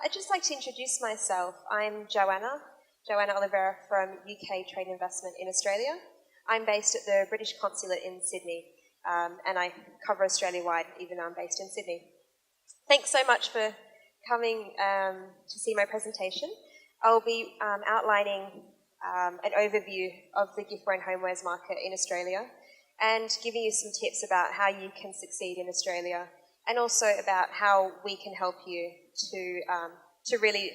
I'd just like to introduce myself. I'm Joanna Olivera from UK Trade Investment in Australia. I'm based at the British Consulate in Sydney, and I cover Australia-wide, even though I'm based in Sydney. Thanks so much for coming to see my presentation. I'll be outlining an overview of the giftware and homewares market in Australia and giving you some tips about how you can succeed in Australia, and also about how we can help you to really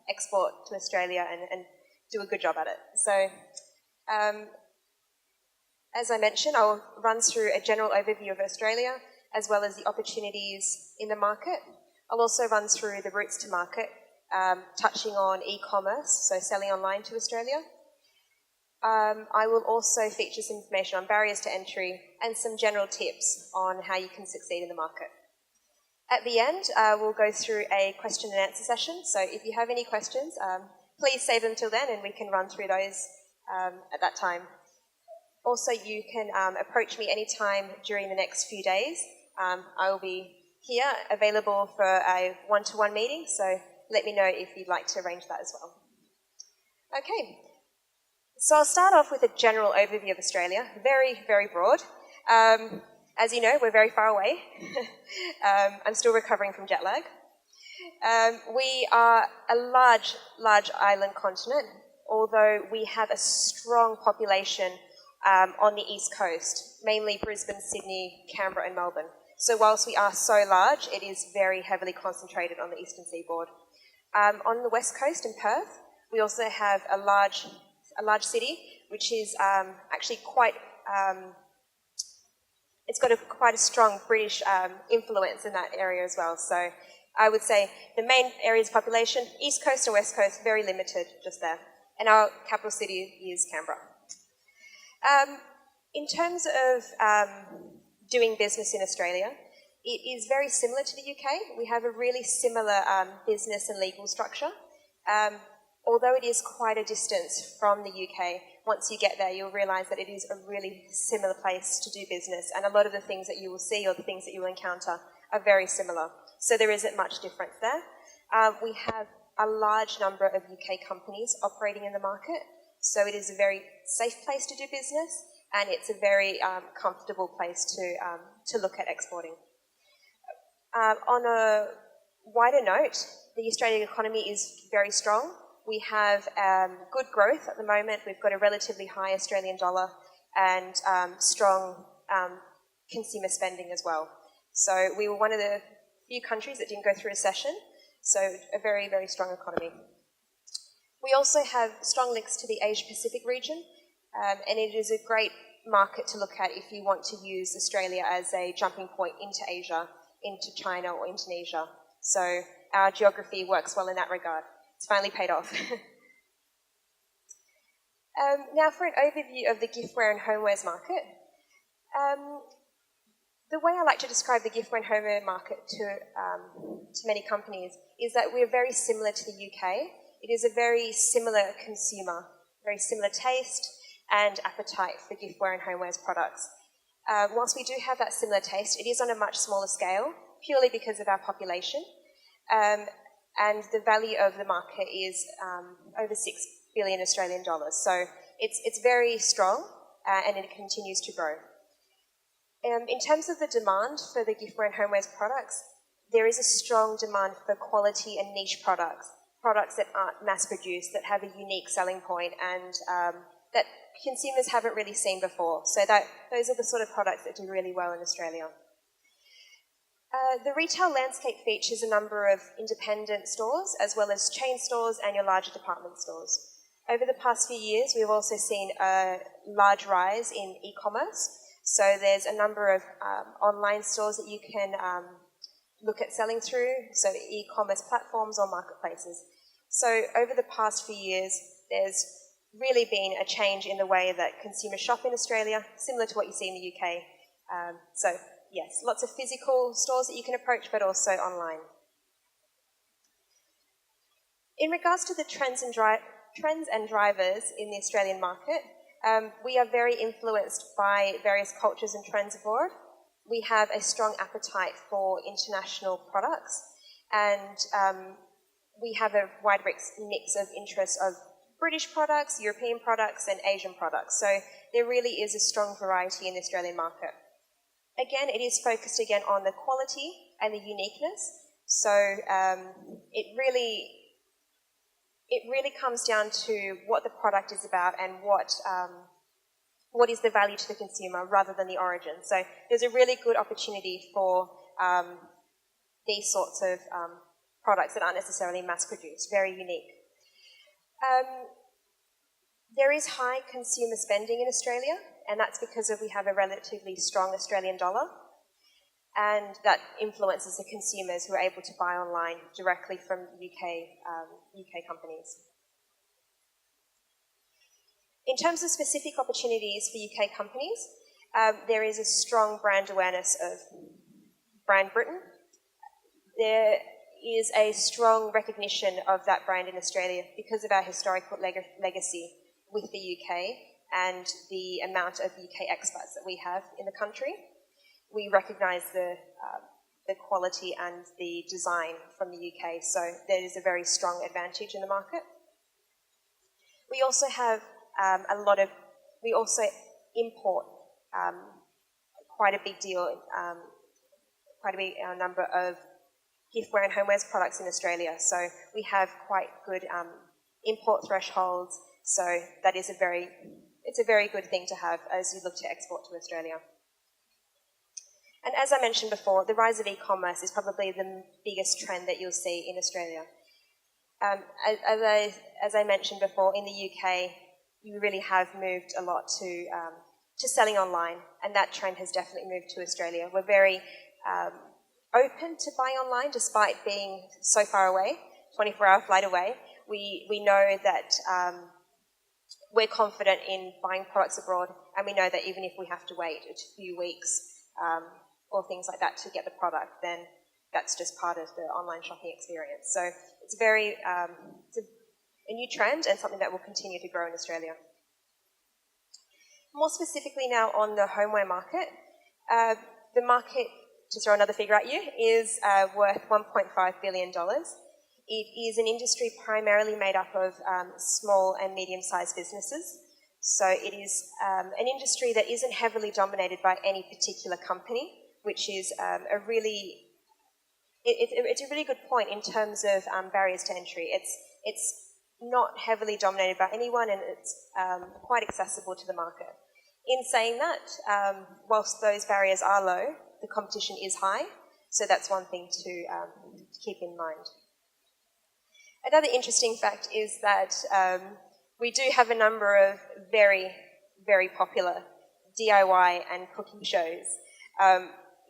export to Australia and do a good job at it. So, as I mentioned, I'll run through a general overview of Australia, as well as the opportunities in the market. I'll also run through the routes to market, touching on e-commerce, so selling online to Australia. I will also feature some information on barriers to entry and some general tips on how you can succeed in the market. At the end, we'll go through a question and answer session, so if you have any questions, please save them till then and we can run through those at that time. Also, you can approach me anytime during the next few days. I will be here available for a one-to-one meeting, so let me know if you'd like to arrange that as well. Okay, so I'll start off with a general overview of Australia, very, very broad. As you know, we're very far away. I'm still recovering from jet lag. We are a large island continent, although we have a strong population on the east coast, mainly Brisbane, Sydney, Canberra and Melbourne. So whilst we are so large, it is very heavily concentrated on the eastern seaboard. On the west coast in Perth, we also have a large city, which is actually quite, it's got quite a strong British influence in that area as well. So I would say the main areas of population, east coast and west coast, very limited just there. And our capital city is Canberra. In terms of doing business in Australia, it is very similar to the UK. We have a really similar business and legal structure. Although it is quite a distance from the UK, once you get there, you'll realise that it is a really similar place to do business, and a lot of the things that you will see or the things that you will encounter are very similar. So there isn't much difference there. We have a large number of UK companies operating in the market, so it is a very safe place to do business, and it's a very comfortable place to look at exporting. On a wider note, the Australian economy is very strong. We have good growth at the moment. We've got a relatively high Australian dollar and strong consumer spending as well. So we were one of the few countries that didn't go through a recession, so a very, very strong economy. We also have strong links to the Asia-Pacific region, and it is a great market to look at if you want to use Australia as a jumping point into Asia, into China or Indonesia. So our geography works well in that regard. It's finally paid off. Now for an overview of the giftware and homewares market. The way I like to describe the giftware and homeware market to many companies is that we're very similar to the UK. It is a very similar consumer, very similar taste and appetite for giftware and homewares products. Whilst we do have that similar taste, it is on a much smaller scale, purely because of our population. And the value of the market is over 6 billion Australian dollars. So it's very strong and it continues to grow. In terms of the demand for the giftware and homewares products, there is a strong demand for quality and niche products that aren't mass-produced, that have a unique selling point and that consumers haven't really seen before. So those are the sort of products that do really well in Australia. The retail landscape features a number of independent stores, as well as chain stores and your larger department stores. Over the past few years, we've also seen a large rise in e-commerce. So there's a number of online stores that you can look at selling through, so e-commerce platforms or marketplaces. So over the past few years, there's really been a change in the way that consumers shop in Australia, similar to what you see in the UK. So yes, lots of physical stores that you can approach, but also online. In regards to the trends and drivers in the Australian market, we are very influenced by various cultures and trends abroad. We have a strong appetite for international products, and we have a wide mix of interests of British products, European products, and Asian products. So there really is a strong variety in the Australian market. Again, it is focused again on the quality and the uniqueness. So it really comes down to what the product is about and what is the value to the consumer rather than the origin. So there's a really good opportunity for these sorts of products that aren't necessarily mass-produced, very unique. There is high consumer spending in Australia, and that's because we have a relatively strong Australian dollar, and that influences the consumers who are able to buy online directly from UK companies. In terms of specific opportunities for UK companies, there is a strong brand awareness of brand Britain. There is a strong recognition of that brand in Australia because of our historical legacy with the UK and the amount of UK expats that we have in the country. We recognise the quality and the design from the UK, so there is a very strong advantage in the market. We also have we also import quite a big deal, quite a big number of giftware and homewares products in Australia. So we have quite good import thresholds. So that is it's a very good thing to have as you look to export to Australia. And as I mentioned before, the rise of e-commerce is probably the biggest trend that you'll see in Australia. As I mentioned before, in the UK, you really have moved a lot to selling online, and that trend has definitely moved to Australia. We're very open to buying online despite being so far away, 24-hour flight away. We know that we're confident in buying products abroad, and we know that even if we have to wait a few weeks or things like that to get the product, then that's just part of the online shopping experience. So it's it's a new trend and something that will continue to grow in Australia. More specifically now on the homeware market, the market, to throw another figure at you, is worth $1.5 billion. It is an industry primarily made up of small and medium-sized businesses. So it is an industry that isn't heavily dominated by any particular company, which is a really good point in terms of barriers to entry. It's not heavily dominated by anyone, and it's quite accessible to the market. In saying that, whilst those barriers are low, the competition is high, so that's one thing to keep in mind. Another interesting fact is that we do have a number of very, very popular DIY and cooking shows,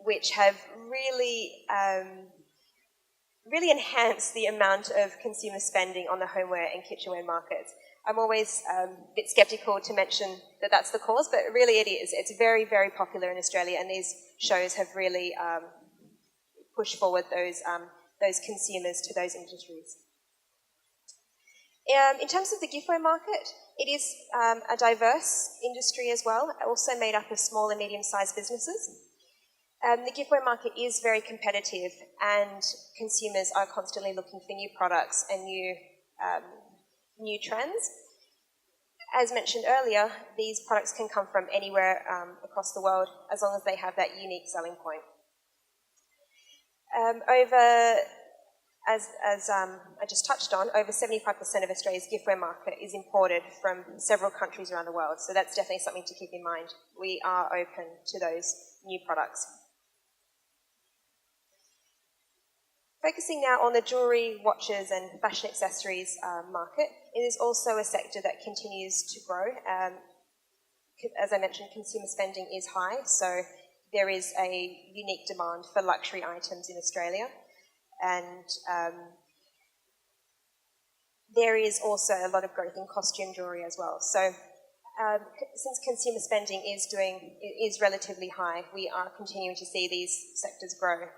which have really enhanced the amount of consumer spending on the homeware and kitchenware markets. I'm always a bit sceptical to mention that that's the cause, but really it is. It's very, very popular in Australia, and these shows have really pushed forward those consumers to those industries. In terms of the giftware market, it is a diverse industry as well, also made up of small and medium-sized businesses. The giftware market is very competitive, and consumers are constantly looking for new products and new trends. As mentioned earlier, these products can come from anywhere across the world as long as they have that unique selling point. As I just touched on, over 75% of Australia's giftware market is imported from several countries around the world, so that's definitely something to keep in mind. We are open to those new products. Focusing now on the jewellery, watches and fashion accessories market, it is also a sector that continues to grow. As I mentioned, consumer spending is high, so there is a unique demand for luxury items in Australia. And there is also a lot of growth in costume jewellery as well. So since consumer spending is relatively high, we are continuing to see these sectors grow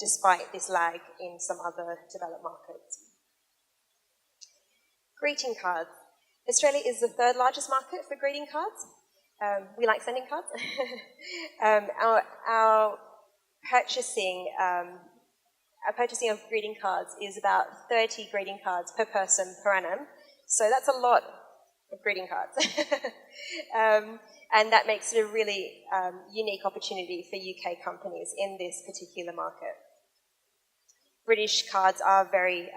despite this lag in some other developed markets. Greeting cards. Australia is the third largest market for greeting cards. We like sending cards. Our purchasing purchasing of greeting cards is about 30 greeting cards per person per annum. So that's a lot of greeting cards. And that makes it a really unique opportunity for UK companies in this particular market. British cards are very...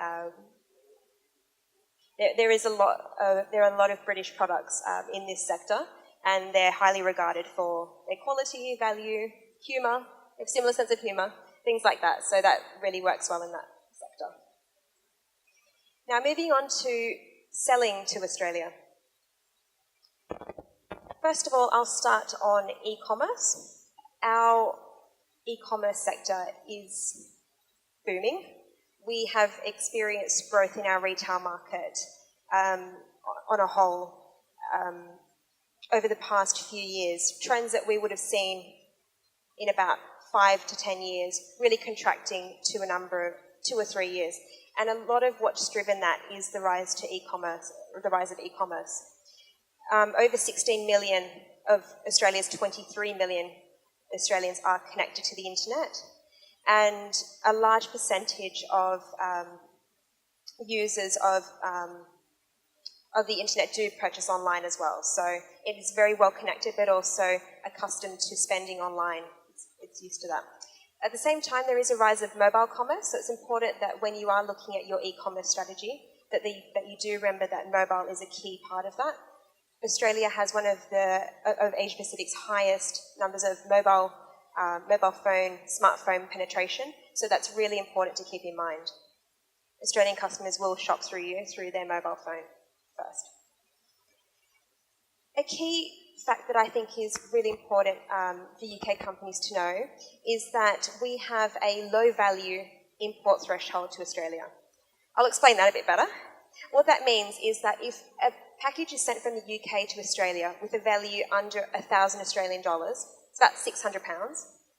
there are a lot of British products in this sector, and they're highly regarded for their quality, value, humour, a similar sense of humour, things like that. So that really works well in that sector. Now moving on to selling to Australia. First of all, I'll start on e-commerce. Our e-commerce sector is booming. We have experienced growth in our retail market on a whole over the past few years, trends that we would have seen in about 5 to 10 years, really contracting to 2 or 3 years. And a lot of what's driven that is the rise to e-commerce, or the rise of e-commerce. Over 16 million of Australia's 23 million Australians are connected to the internet, and a large percentage of users of the internet do purchase online as well. So it is very well connected, but also accustomed to spending online. It's used to that. At the same time, there is a rise of mobile commerce, so it's important that when you are looking at your e-commerce strategy, that you do remember that mobile is a key part of that. Australia has one of Asia Pacific's highest numbers of mobile phone, smartphone penetration, so that's really important to keep in mind. Australian customers will shop through their mobile phone first. A key fact that I think is really important for UK companies to know is that we have a low value import threshold to Australia. I'll explain that a bit better. What that means is that if a package is sent from the UK to Australia with a value under 1,000 Australian dollars, it's about £600,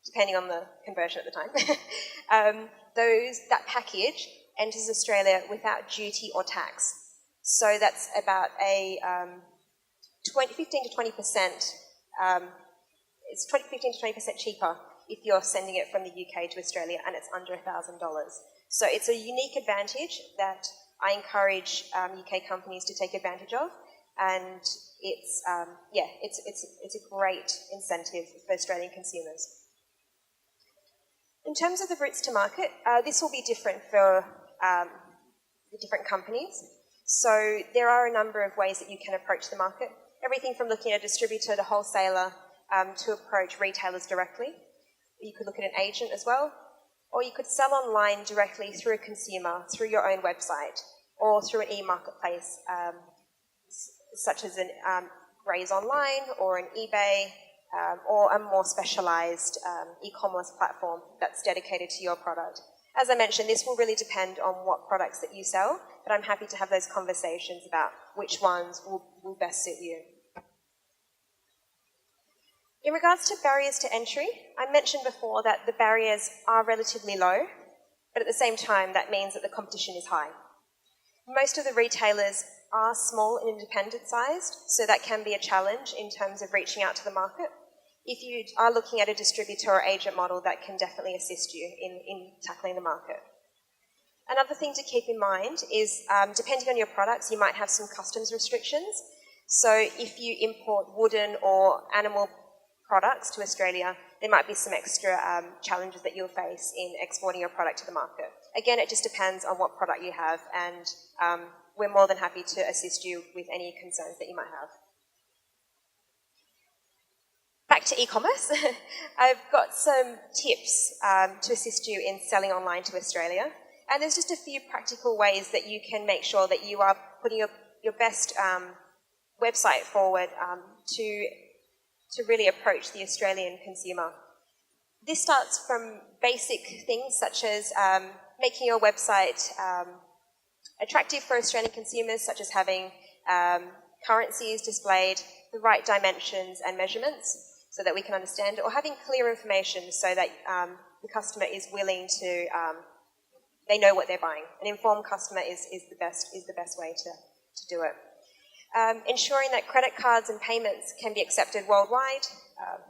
depending on the conversion at the time, that package enters Australia without duty or tax. So that's about a 15 to 20%, it's 15 to 20% cheaper if you're sending it from the UK to Australia and it's under $1,000. So it's a unique advantage that I encourage UK companies to take advantage of, and it's a great incentive for Australian consumers. In terms of the routes to market, this will be different for the different companies. So there are a number of ways that you can approach the market. Everything from looking at a distributor to wholesaler to approach retailers directly. You could look at an agent as well, or you could sell online directly through a consumer, through your own website, or through an e-marketplace, such as an Raise Online or an eBay, or a more specialised e-commerce platform that's dedicated to your product. As I mentioned, this will really depend on what products that you sell, but I'm happy to have those conversations about which ones will best suit you. In regards to barriers to entry, I mentioned before that the barriers are relatively low, but at the same time that means that the competition is high. Most of the retailers are small and independent sized, so that can be a challenge in terms of reaching out to the market. If you are looking at a distributor or agent model, that can definitely assist you in tackling the market. Another thing to keep in mind is, depending on your products, you might have some customs restrictions. So if you import wooden or animal products to Australia, there might be some extra challenges that you'll face in exporting your product to the market. Again, it just depends on what product you have, and we're more than happy to assist you with any concerns that you might have. Back to e-commerce. I've got some tips to assist you in selling online to Australia. And there's just a few practical ways that you can make sure that you are putting your best website forward to really approach the Australian consumer. This starts from basic things such as making your website attractive for Australian consumers, such as having currencies displayed, the right dimensions and measurements, so that we can understand it, or having clear information so that the customer is willing to, they know what they're buying. An informed customer is the best way to do it. Ensuring that credit cards and payments can be accepted worldwide,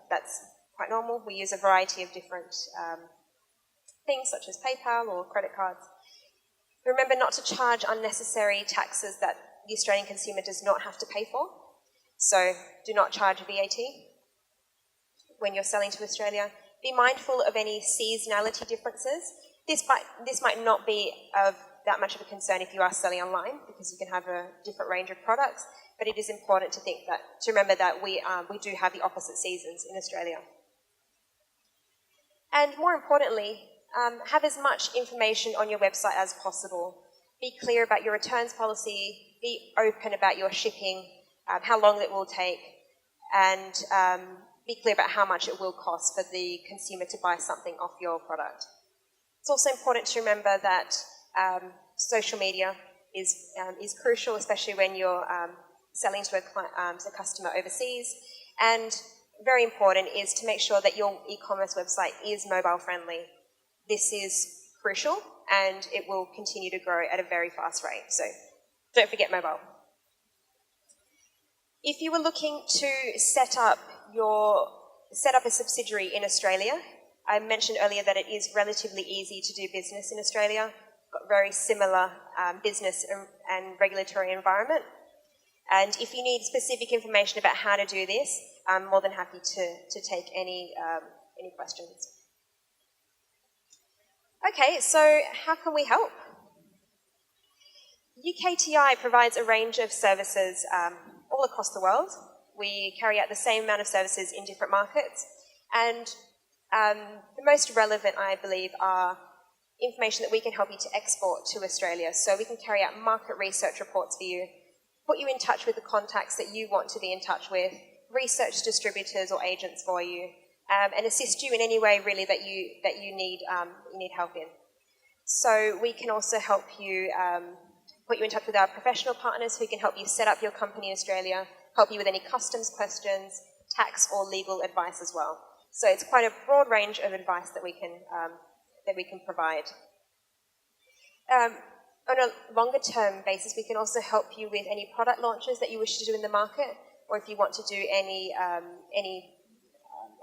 that's quite normal. We use a variety of different things such as PayPal or credit cards. Remember not to charge unnecessary taxes that the Australian consumer does not have to pay for. So do not charge VAT when you're selling to Australia. Be mindful of any seasonality differences. This might not be of that much of a concern if you are selling online, because you can have a different range of products, but it is important to remember that we do have the opposite seasons in Australia. And more importantly, have as much information on your website as possible. Be clear about your returns policy, be open about your shipping, how long it will take, and be clear about how much it will cost for the consumer to buy something off your product. It's also important to remember that social media is crucial, especially when you're selling to a customer overseas. And very important is to make sure that your e-commerce website is mobile friendly. This is crucial, and it will continue to grow at a very fast rate. So don't forget mobile. If you were looking to set up a subsidiary in Australia, I mentioned earlier that it is relatively easy to do business in Australia. Got very similar business and regulatory environment. And if you need specific information about how to do this, I'm more than happy to take any questions. Okay, so how can we help? UKTI provides a range of services all across the world. We carry out the same amount of services in different markets, and the most relevant, I believe, are information that we can help you to export to Australia. So we can carry out market research reports for you, put you in touch with the contacts that you want to be in touch with, research distributors or agents for you, and assist you in any way really that you need help in. So we can also help you, put you in touch with our professional partners who can help you set up your company in Australia, help you with any customs questions, tax or legal advice as well. So it's quite a broad range of advice that we can provide. On a longer term basis, we can also help you with any product launches that you wish to do in the market, or if you want to do any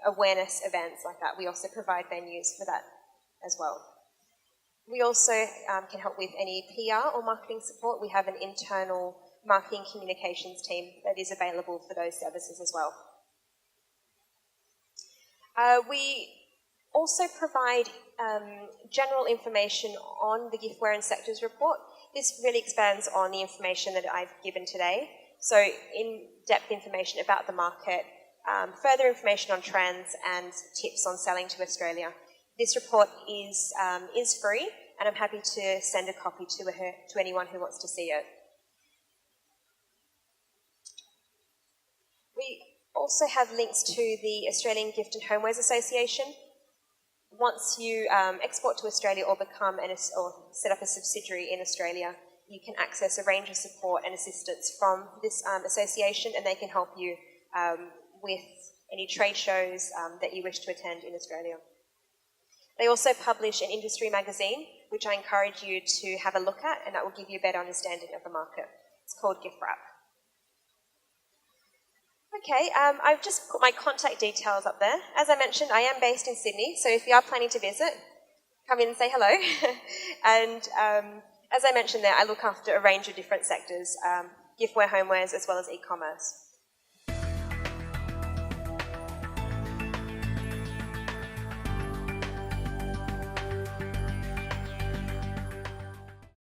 awareness events like that. We also provide venues for that as well. We also can help with any PR or marketing support. We have an internal marketing communications team that is available for those services as well. We also provide general information on the giftware and sectors report. This really expands on the information that I've given today. So in-depth information about the market, further information on trends and tips on selling to Australia. This report is free, and I'm happy to send a copy to anyone who wants to see it. We also have links to the Australian Gift and Homewares Association. Once you export to Australia or or set up a subsidiary in Australia, you can access a range of support and assistance from this association, and they can help you with any trade shows that you wish to attend in Australia. They also publish an industry magazine, which I encourage you to have a look at, and that will give you a better understanding of the market. It's called Gift Wrap. Okay, I've just put my contact details up there. As I mentioned, I am based in Sydney, so if you are planning to visit, come in and say hello. And as I mentioned there, I look after a range of different sectors, giftware, homewares, as well as e-commerce.